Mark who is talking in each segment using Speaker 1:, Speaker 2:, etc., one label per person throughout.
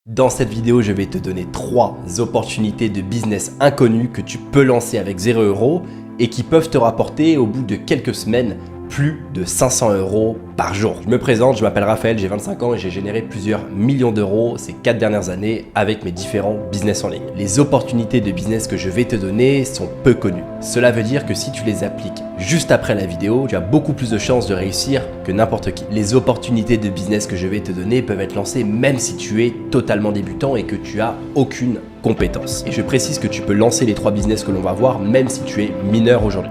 Speaker 1: Dans cette vidéo, je vais te donner 3 opportunités de business inconnues que tu peux lancer avec 0 € et qui peuvent te rapporter au bout de quelques semaines plus de 500 € par jour. Je me présente, je m'appelle Raphaël, j'ai 25 ans et j'ai généré plusieurs millions d'euros ces 4 dernières années avec mes différents business en ligne. Les opportunités de business que je vais te donner sont peu connues. Cela veut dire que si tu les appliques juste après la vidéo, tu as beaucoup plus de chances de réussir que n'importe qui. Les opportunités de business que je vais te donner peuvent être lancées même si tu es totalement débutant et que tu as aucune compétence. Et je précise que tu peux lancer les 3 business que l'on va voir même si tu es mineur aujourd'hui.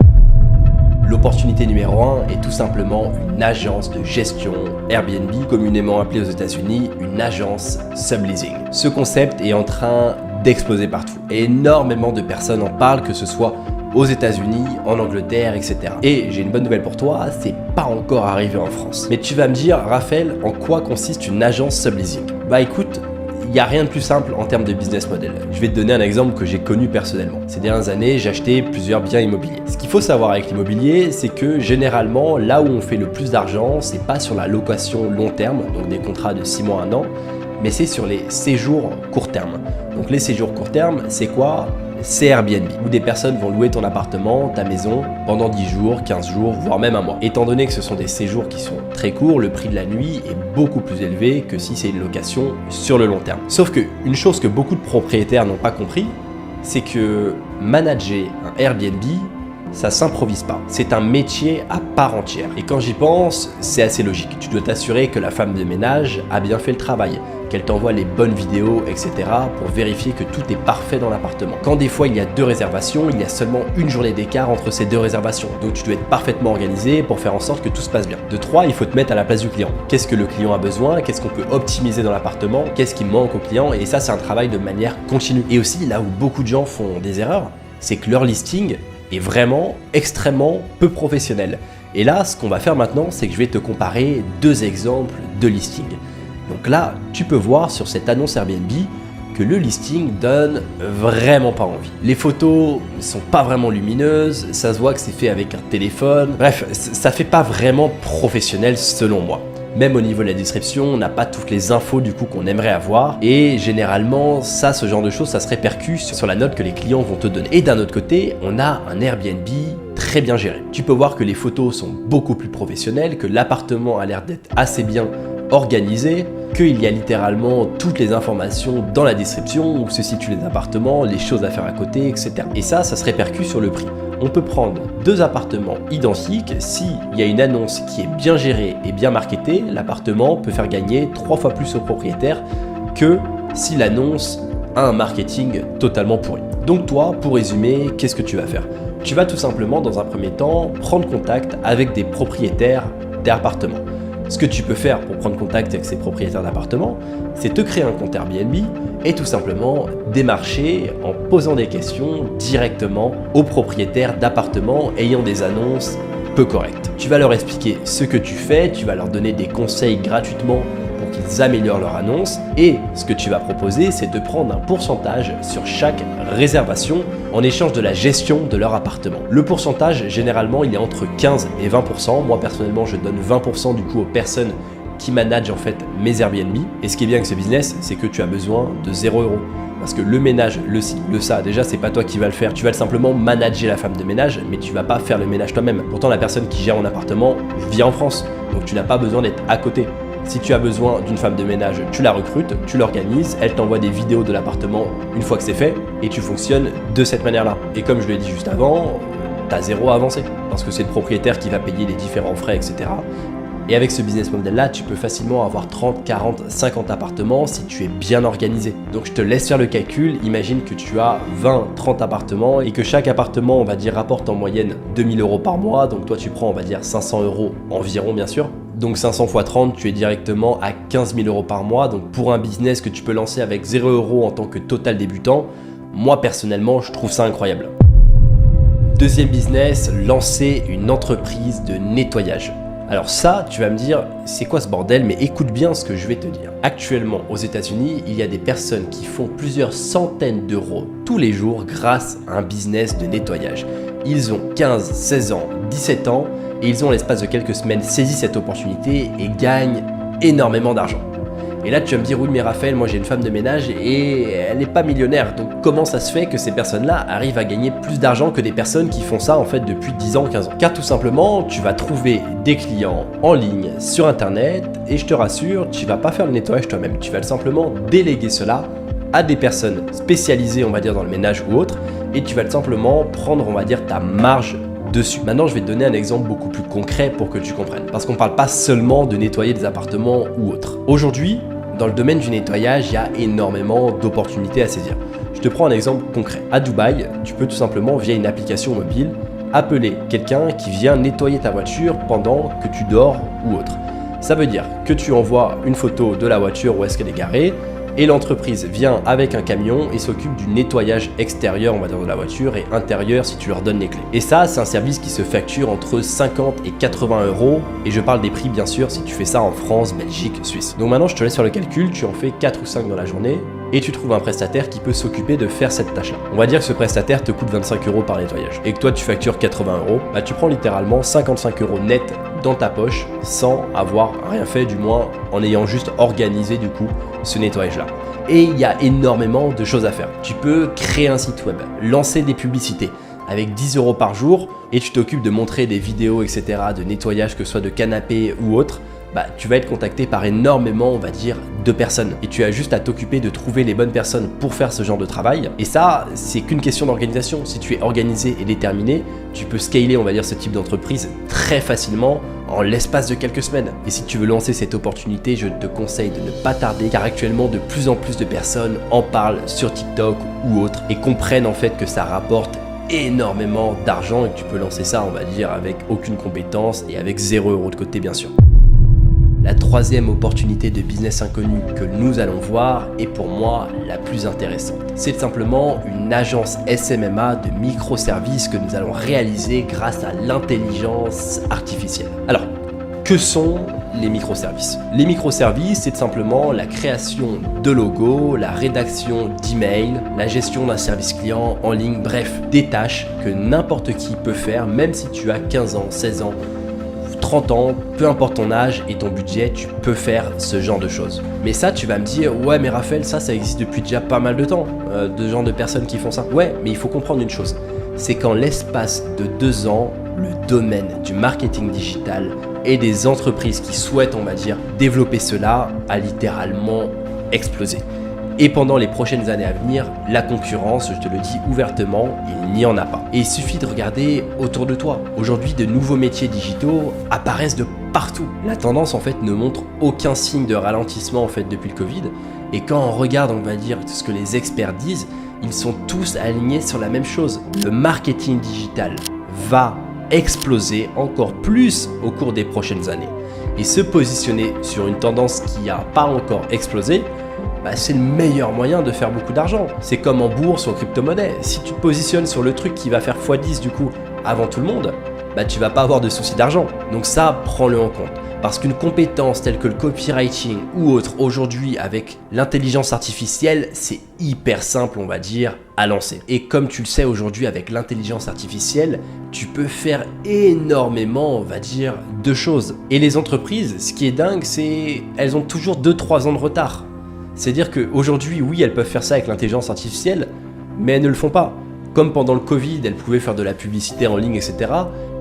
Speaker 1: L'opportunité numéro 1 est tout simplement une agence de gestion Airbnb, communément appelée aux États-Unis une agence subleasing. Ce concept est en train d'exploser partout. Énormément de personnes en parlent, que ce soit aux États-Unis, en Angleterre, etc. Et j'ai une bonne nouvelle pour toi, c'est pas encore arrivé en France. Mais tu vas me dire, Raphaël, en quoi consiste une agence subleasing? Bah écoute, il n'y a rien de plus simple en termes de business model. Je vais te donner un exemple que j'ai connu personnellement. Ces dernières années, j'ai acheté plusieurs biens immobiliers. Ce qu'il faut savoir avec l'immobilier, c'est que généralement, là où on fait le plus d'argent, c'est pas sur la location long terme, donc des contrats de 6 mois, 1 an, mais c'est sur les séjours court terme. Donc les séjours court terme, c'est quoi? C'est Airbnb, où des personnes vont louer ton appartement, ta maison, pendant 10 jours, 15 jours, voire même un mois. Étant donné que ce sont des séjours qui sont très courts, le prix de la nuit est beaucoup plus élevé que si c'est une location sur le long terme. Sauf que une chose que beaucoup de propriétaires n'ont pas compris, c'est que manager un Airbnb, ça s'improvise pas. C'est un métier à part entière. Et quand j'y pense, c'est assez logique. Tu dois t'assurer que la femme de ménage a bien fait le travail, qu'elle t'envoie les bonnes vidéos, etc. pour vérifier que tout est parfait dans l'appartement. Quand des fois il y a 2 réservations, il y a seulement une journée d'écart entre ces 2 réservations. Donc tu dois être parfaitement organisé pour faire en sorte que tout se passe bien. De 3, il faut te mettre à la place du client. Qu'est-ce que le client a besoin? Qu'est-ce qu'on peut optimiser dans l'appartement? Qu'est-ce qui manque au client? Et ça, c'est un travail de manière continue. Et aussi, là où beaucoup de gens font des erreurs, c'est que leur listing est vraiment extrêmement peu professionnel. Et là, ce qu'on va faire maintenant, c'est que je vais te comparer 2 exemples de listing. Donc là, tu peux voir sur cette annonce Airbnb que le listing donne vraiment pas envie. Les photos sont pas vraiment lumineuses, ça se voit que c'est fait avec un téléphone. Bref, ça fait pas vraiment professionnel selon moi. Même au niveau de la description, on n'a pas toutes les infos du coup qu'on aimerait avoir. Et généralement, ce genre de choses, ça se répercute sur la note que les clients vont te donner. Et d'un autre côté, on a un Airbnb très bien géré. Tu peux voir que les photos sont beaucoup plus professionnelles, que l'appartement a l'air d'être assez bien organisé, qu'il y a littéralement toutes les informations dans la description, où se situent les appartements, les choses à faire à côté, etc. Et ça se répercute sur le prix. On peut prendre 2 appartements identiques, s'il y a une annonce qui est bien gérée et bien marketée, l'appartement peut faire gagner 3 fois plus au propriétaire que si l'annonce a un marketing totalement pourri. Donc toi, pour résumer, qu'est-ce que tu vas faire? Tu vas tout simplement, dans un premier temps, prendre contact avec des propriétaires d'appartements. Ce que tu peux faire pour prendre contact avec ces propriétaires d'appartements, c'est te créer un compte Airbnb et tout simplement démarcher en posant des questions directement aux propriétaires d'appartements ayant des annonces peu correctes. Tu vas leur expliquer ce que tu fais, tu vas leur donner des conseils gratuitement pour qu'ils améliorent leur annonce et ce que tu vas proposer, c'est de prendre un pourcentage sur chaque réservation en échange de la gestion de leur appartement. Le pourcentage, généralement, il est entre 15 et 20%. Moi, personnellement, je donne 20% du coup aux personnes qui managent en fait mes Airbnb. Et ce qui est bien avec ce business, c'est que tu as besoin de 0 €. Parce que le ménage, le ci, le ça, déjà, c'est pas toi qui vas le faire. Tu vas simplement manager la femme de ménage, mais tu vas pas faire le ménage toi-même. Pourtant, la personne qui gère mon appartement vit en France. Donc, tu n'as pas besoin d'être à côté. Si tu as besoin d'une femme de ménage, tu la recrutes, tu l'organises, elle t'envoie des vidéos de l'appartement une fois que c'est fait et tu fonctionnes de cette manière-là. Et comme je l'ai dit juste avant, t'as 0 à avancer parce que c'est le propriétaire qui va payer les différents frais, etc. Et avec ce business model-là, tu peux facilement avoir 30, 40, 50 appartements si tu es bien organisé. Donc je te laisse faire le calcul, imagine que tu as 20, 30 appartements et que chaque appartement, on va dire, rapporte en moyenne 2000 € par mois. Donc toi, tu prends, on va dire, 500 € environ, bien sûr. Donc 500 x 30, tu es directement à 15 000 € par mois. Donc pour un business que tu peux lancer avec 0 € en tant que total débutant, moi personnellement, je trouve ça incroyable. Deuxième business, lancer une entreprise de nettoyage. Alors ça, tu vas me dire, c'est quoi ce bordel? Mais écoute bien ce que je vais te dire. Actuellement, aux États-Unis, il y a des personnes qui font plusieurs centaines d'euros tous les jours grâce à un business de nettoyage. Ils ont 15, 16 ans, 17 ans et ils ont en l'espace de quelques semaines saisi cette opportunité et gagnent énormément d'argent. Et là tu vas me dire oui mais Raphaël, moi j'ai une femme de ménage et elle n'est pas millionnaire, donc comment ça se fait que ces personnes-là arrivent à gagner plus d'argent que des personnes qui font ça en fait depuis 10 ans, 15 ans? Car tout simplement tu vas trouver des clients en ligne sur internet et je te rassure, tu vas pas faire le nettoyage toi-même, tu vas simplement déléguer cela à des personnes spécialisées on va dire dans le ménage ou autre, et tu vas simplement prendre on va dire ta marge dessus. Maintenant je vais te donner un exemple beaucoup plus concret pour que tu comprennes, parce qu'on parle pas seulement de nettoyer des appartements ou autre. Aujourd'hui dans le domaine du nettoyage il y a énormément d'opportunités à saisir. Je te prends un exemple concret. À Dubaï tu peux tout simplement via une application mobile appeler quelqu'un qui vient nettoyer ta voiture pendant que tu dors ou autre. Ça veut dire que tu envoies une photo de la voiture où est-ce qu'elle est garée, et l'entreprise vient avec un camion et s'occupe du nettoyage extérieur on va dire de la voiture et intérieur si tu leur donnes les clés. Et ça c'est un service qui se facture entre 50 et 80 euros, et je parle des prix bien sûr si tu fais ça en France, Belgique, Suisse. Donc maintenant je te laisse sur le calcul, tu en fais 4 ou 5 dans la journée et tu trouves un prestataire qui peut s'occuper de faire cette tâche là. On va dire que ce prestataire te coûte 25 euros par nettoyage et que toi tu factures 80 euros, bah tu prends littéralement 55 euros net dans ta poche sans avoir rien fait, du moins en ayant juste organisé du coup ce nettoyage là. Et il y a énormément de choses à faire. Tu peux créer un site web, lancer des publicités avec 10 euros par jour et tu t'occupes de montrer des vidéos etc. de nettoyage, que ce soit de canapé ou autre. Bah, tu vas être contacté par énormément, on va dire, de personnes. Et tu as juste à t'occuper de trouver les bonnes personnes pour faire ce genre de travail. Et ça, c'est qu'une question d'organisation. Si tu es organisé et déterminé, tu peux scaler, on va dire, ce type d'entreprise très facilement en l'espace de quelques semaines. Et si tu veux lancer cette opportunité, je te conseille de ne pas tarder, car actuellement, de plus en plus de personnes en parlent sur TikTok ou autre et comprennent en fait que ça rapporte énormément d'argent et que tu peux lancer ça, on va dire, avec aucune compétence et avec 0 € de côté, bien sûr. La troisième opportunité de business inconnu que nous allons voir est pour moi la plus intéressante. C'est simplement une agence SMMA de microservices que nous allons réaliser grâce à l'intelligence artificielle. Alors, que sont les microservices? Les microservices, c'est simplement la création de logos, la rédaction d'emails, la gestion d'un service client en ligne, bref, des tâches que n'importe qui peut faire, même si tu as 15 ans, 16 ans, 30 ans, peu importe ton âge et ton budget, tu peux faire ce genre de choses. Mais ça, tu vas me dire, ouais mais Raphaël, ça existe depuis déjà pas mal de temps, de genre de personnes qui font ça. Ouais, mais il faut comprendre une chose, c'est qu'en l'espace de 2 ans, le domaine du marketing digital et des entreprises qui souhaitent, on va dire, développer cela a littéralement explosé. Et pendant les prochaines années à venir, la concurrence, je te le dis ouvertement, il n'y en a pas. Et il suffit de regarder autour de toi. Aujourd'hui, de nouveaux métiers digitaux apparaissent de partout. La tendance en fait ne montre aucun signe de ralentissement en fait depuis le Covid. Et quand on regarde, on va dire, ce que les experts disent, ils sont tous alignés sur la même chose. Le marketing digital va exploser encore plus au cours des prochaines années. Et se positionner sur une tendance qui n'a pas encore explosé, c'est le meilleur moyen de faire beaucoup d'argent. C'est comme en bourse ou en crypto-monnaie. Si tu te positionnes sur le truc qui va faire x10 du coup avant tout le monde, tu vas pas avoir de soucis d'argent. Donc ça, prends-le en compte. Parce qu'une compétence telle que le copywriting ou autre aujourd'hui avec l'intelligence artificielle, c'est hyper simple, on va dire, à lancer. Et comme tu le sais aujourd'hui avec l'intelligence artificielle, tu peux faire énormément, on va dire, de choses. Et les entreprises, ce qui est dingue, c'est elles ont toujours 2-3 ans de retard. C'est-à-dire qu'aujourd'hui, oui, elles peuvent faire ça avec l'intelligence artificielle, mais elles ne le font pas. Comme pendant le Covid, elles pouvaient faire de la publicité en ligne, etc.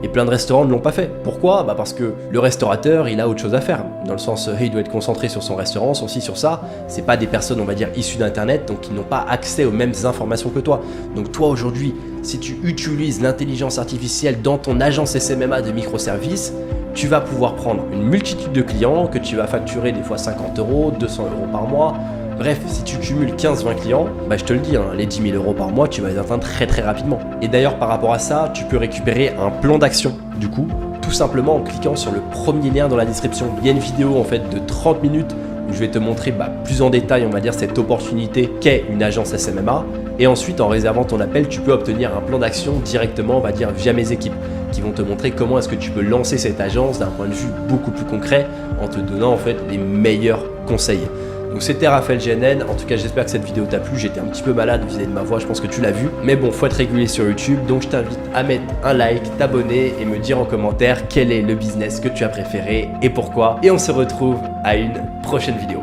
Speaker 1: Et plein de restaurants ne l'ont pas fait. Pourquoi ? Parce que le restaurateur, il a autre chose à faire. Dans le sens, il doit être concentré sur son restaurant, sur ci, sur ça. C'est pas des personnes, on va dire, issues d'Internet, donc ils n'ont pas accès aux mêmes informations que toi. Donc toi, aujourd'hui, si tu utilises l'intelligence artificielle dans ton agence SMMA de microservices, tu vas pouvoir prendre une multitude de clients que tu vas facturer des fois 50 €, 200 € par mois. Bref, si tu cumules 15-20 clients, je te le dis, les 10 000 € par mois, tu vas les atteindre très très rapidement. Et d'ailleurs, par rapport à ça, tu peux récupérer un plan d'action, du coup, tout simplement en cliquant sur le premier lien dans la description. Il y a une vidéo en fait de 30 minutes où je vais te montrer plus en détail, on va dire, cette opportunité qu'est une agence SMMA. Et ensuite, en réservant ton appel, tu peux obtenir un plan d'action directement, on va dire, via mes équipes qui vont te montrer comment est-ce que tu peux lancer cette agence d'un point de vue beaucoup plus concret en te donnant en fait les meilleurs conseils. Donc c'était Raphaël GNN, en tout cas j'espère que cette vidéo t'a plu, j'étais un petit peu malade vis-à-vis de ma voix, je pense que tu l'as vu, mais bon, faut être régulier sur YouTube, donc je t'invite à mettre un like, t'abonner et me dire en commentaire quel est le business que tu as préféré et pourquoi, et on se retrouve à une prochaine vidéo.